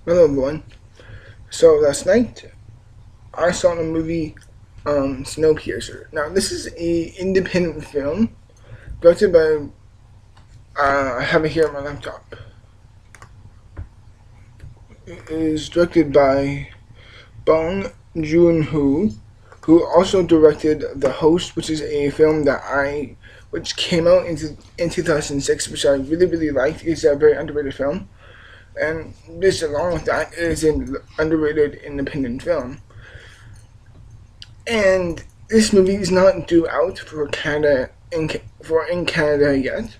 Hello everyone. So last night I saw the movie Snowpiercer. Now this is a independent film directed by I have it here on my laptop. It is directed by Bong Joon-ho, who also directed The Host, which is a film which came out in 2006, which I really liked. It's a very underrated film, and this along with that is an underrated independent film. And this movie is not due out for Canada in Canada yet.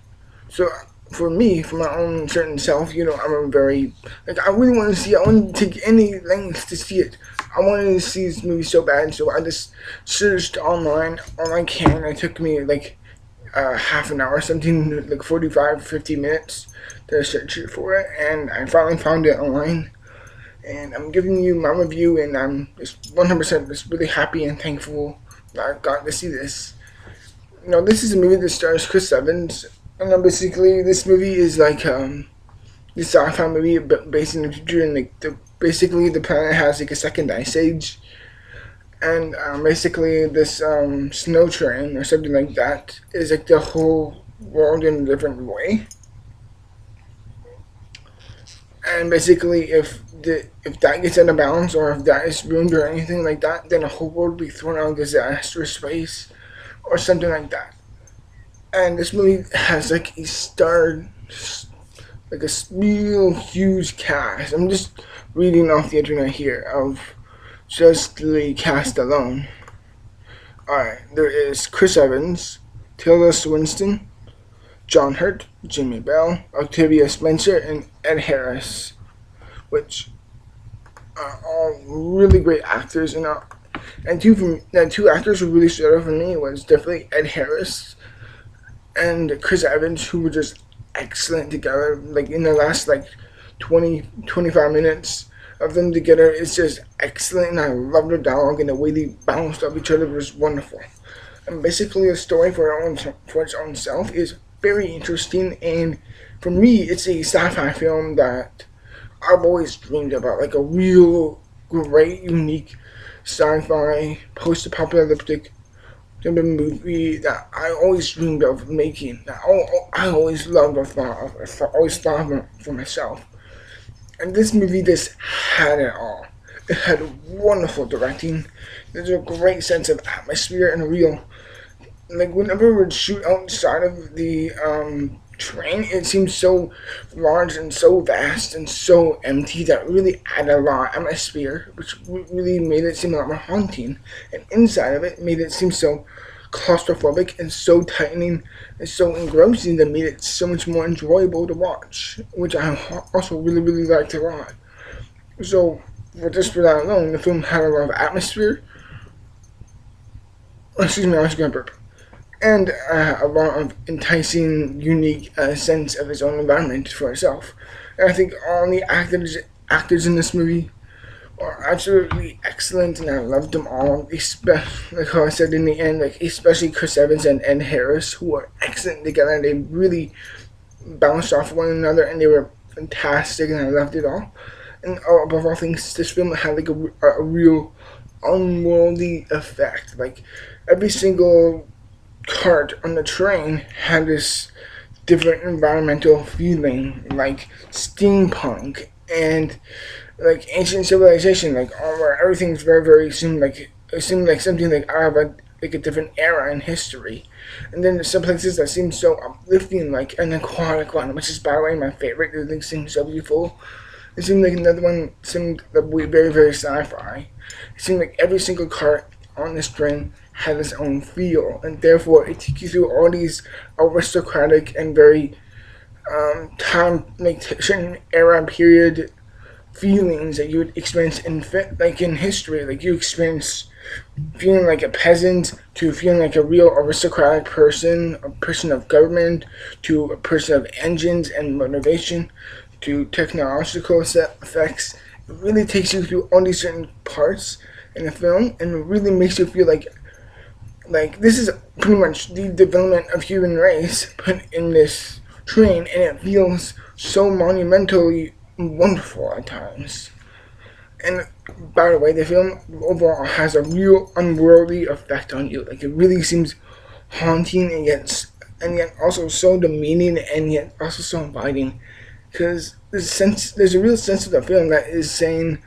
So for me, for my own certain self, I'm a very I really want to see it. I want to take any lengths to see it. I wanted to see this movie so bad, so I just searched online all I can. It took me like half an hour, something like 45, 50 minutes to search for it, and I finally found it online. And I'm giving you my review, and I'm just 100% just really happy and thankful that I got to see this. This is a movie that stars Chris Evans, and basically this movie is like this sci-fi movie based in the future, and basically the planet has like a second ice age, and basically this snow train or something like that is like the whole world in a different way. And basically, if that gets out of balance, or if that is ruined or anything like that, then the whole world will be thrown out of disastrous space or something like that. And this movie has like a real huge cast. I'm just reading off the internet here of just the cast alone. Alright, there is Chris Evans, Tilda Swinton, John Hurt, Jimmy Bell, Octavia Spencer, and Ed Harris, which are all really great actors. And two actors who really stood out for me was definitely Ed Harris and Chris Evans, who were just excellent together. Like in the last 25 minutes of them together, it's just excellent, and I love their dialogue, and the way they bounced off each other was wonderful. And basically, the story for its own self is very interesting, and for me, it's a sci-fi film that I've always dreamed about, like a real great, unique sci-fi post-apocalyptic type of movie that I always dreamed of making. That I always loved or thought of, always thought of for myself. And this movie just had it all. It had wonderful directing. There's a great sense of atmosphere and a real, like whenever we would shoot outside of the train, it seemed so large and so vast and so empty that really added a lot of atmosphere, which really made it seem a lot more haunting. And inside of it made it seem so claustrophobic and so tightening and so engrossing that made it so much more enjoyable to watch, which I also really liked a lot. So for that alone, the film had a lot of atmosphere. Excuse me, I was going to burp. And a lot of enticing, unique sense of its own environment for itself. And I think all the actors in this movie are absolutely excellent, and I loved them all. Especially, like how I said in the end, especially Chris Evans and Ed Harris, who are excellent together. They really bounced off one another, and they were fantastic, and I loved it all. And above all things, this film had like a real unworldly effect. Like every single cart on the train had this different environmental feeling, like steampunk and like ancient civilization, like where everything's very seemed like something like out of a different era in history. And then there's some places that seem so uplifting, like an aquatic one, which is by the way my favorite. The thing seems so beautiful. It seemed like another one seemed very sci-fi. It seemed like every single cart on this train had its own feel, and therefore it took you through all these aristocratic and very certain era period feelings that you would experience in history. Like you experience feeling like a peasant, to feeling like a real aristocratic person, a person of government, to a person of engines and motivation, to technological effects. It really takes you through all these certain parts in the film, and it really makes you feel like this is pretty much the development of human race put in this train, and it feels so monumentally wonderful at times. And by the way, the film overall has a real unworldly effect on you. Like, it really seems haunting and yet also so demeaning and yet also so inviting. Because there's a real sense of the film that is saying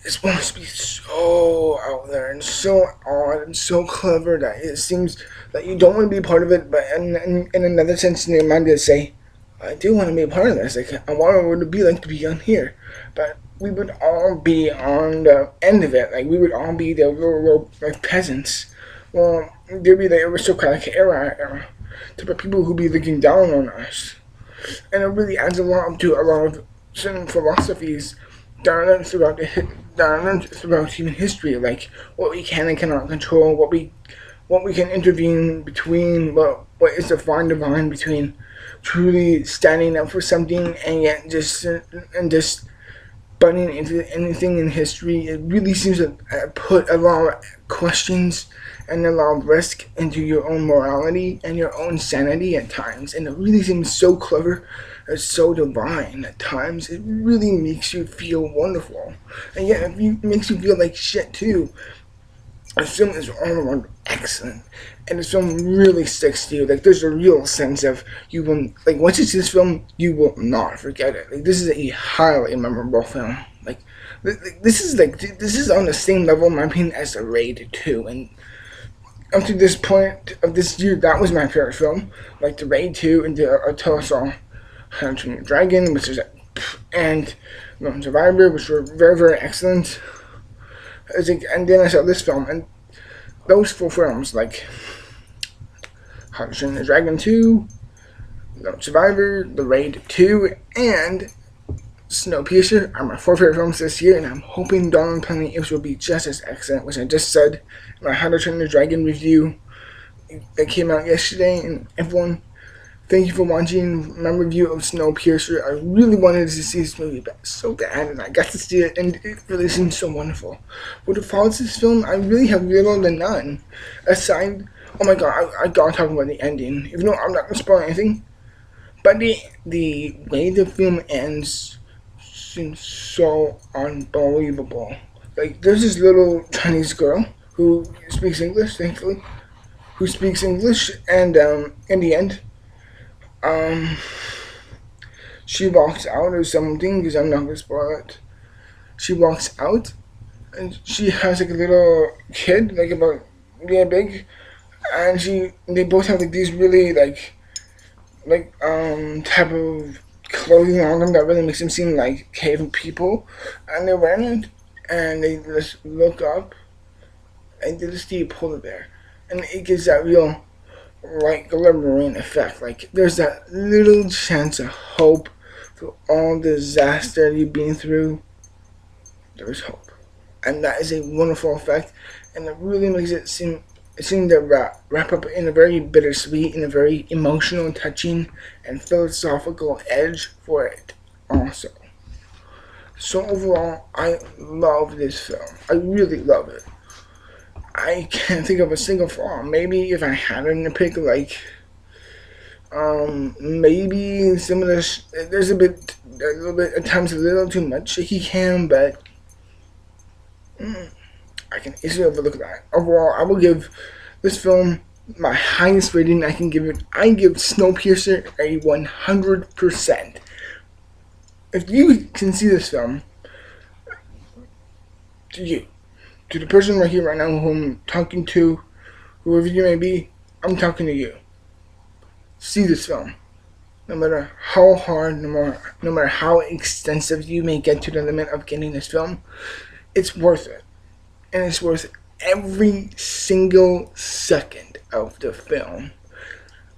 it's supposed to be so out there and so odd and so clever that it seems that you don't want to be part of it, but in another sense in your mind you say, I do want to be a part of this. Like, I want what it would be like to be on here. But we would all be on the end of it. Like, we would all be the little like peasants. Well, there'd be the aristocratic era type of people who'd be looking down on us. And it really adds a lot to a lot of certain philosophies that are learned throughout human history, like what we can and cannot control, what we can intervene between, what is the fine line between truly standing up for something and yet just butting into anything in history. It really seems to put a lot of questions and a lot of risk into your own morality and your own sanity at times. And it really seems so clever and so divine at times. It really makes you feel wonderful. And yet it makes you feel like shit too. The film is all around excellent, and this film really sticks to you. Like, there's a real sense of you will, like, once you see this film, you will not forget it. Like, this is a highly memorable film. Like, this is on the same level, in my opinion, as The Raid 2. And up to this point of this year, that was my favorite film. Like, The Raid 2 and until I saw Hunter and Dragon, and Lone Survivor, which were very, very excellent. And then I saw this film, and those four films, like How to Train the Dragon 2, The Survivor, The Raid 2, and Snowpiercer are my four favorite films this year, and I'm hoping Dawn of Planet Apes will be just as excellent, which I just said in my How to Train the Dragon review that came out yesterday. And everyone, thank you for watching my review of Snowpiercer. I really wanted to see this movie so bad, and I got to see it, and it really seems so wonderful. What follows this film, I really have little to none. Aside, oh my god, I gotta talk about the ending. Even though I'm not gonna spoil anything, but the way the film ends seems so unbelievable. Like, there's this little Chinese girl who speaks English, thankfully, and in the end, she walks out or something, because I'm not gonna spoil it. She walks out, and she has like a little kid, like about big, and they both have like these really type of clothing on them that really makes them seem like cave people, and they're wearing it, and they just look up, and they just see a polar bear, and it gives that real like glimmering effect. Like, there's that little chance of hope for all disaster you've been through. There is hope, and that is a wonderful effect, and it really makes it seem to wrap up in a very bittersweet and a very emotional, touching, and philosophical edge for it also. So overall, I love this film. I really love it. I can't think of a single flaw. Maybe if I had to pick, like, maybe some of there's a little bit, at times a little too much shaky cam, but I can easily overlook that. Overall, I will give this film my highest rating I can give it. I give Snowpiercer a 100%. If you can see this film, to the person right here, right now, who I'm talking to, whoever you may be, I'm talking to you. See this film. No matter how hard, no matter how extensive you may get to the limit of getting this film, it's worth it. And it's worth every single second of the film.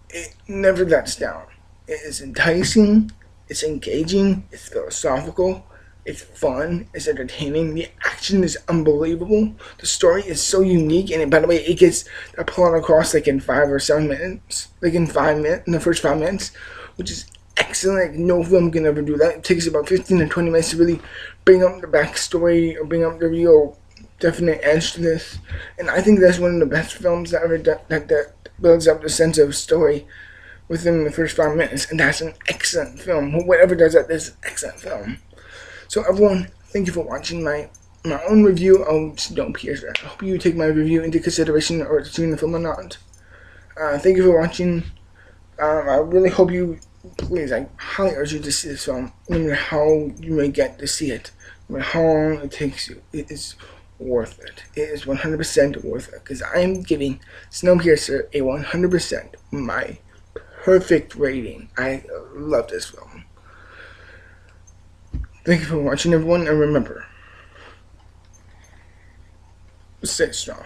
It never lets down. It is enticing, it's engaging, it's philosophical, it's fun, it's entertaining, the action is unbelievable, the story is so unique, and by the way, it gets the plot across like in 5 or 7 minutes, like in the first 5 minutes, which is excellent. Like, no film can ever do that. It takes about 15 to 20 minutes to really bring up the backstory or bring up the real definite edge to this, and I think that's one of the best films that ever that builds up the sense of story within the first 5 minutes, and that's an excellent film. Whatever does that is an excellent film. So everyone, thank you for watching my own review of Snowpiercer. I hope you take my review into consideration or seeing the film or not. Thank you for watching. I really hope you, please, I highly urge you to see this film, no matter how you may get to see it, no matter how long it takes you. It is worth it. It is 100% worth it, because I am giving Snowpiercer a 100%, my perfect rating. I love this film. Thank you for watching, everyone, and remember, stay strong.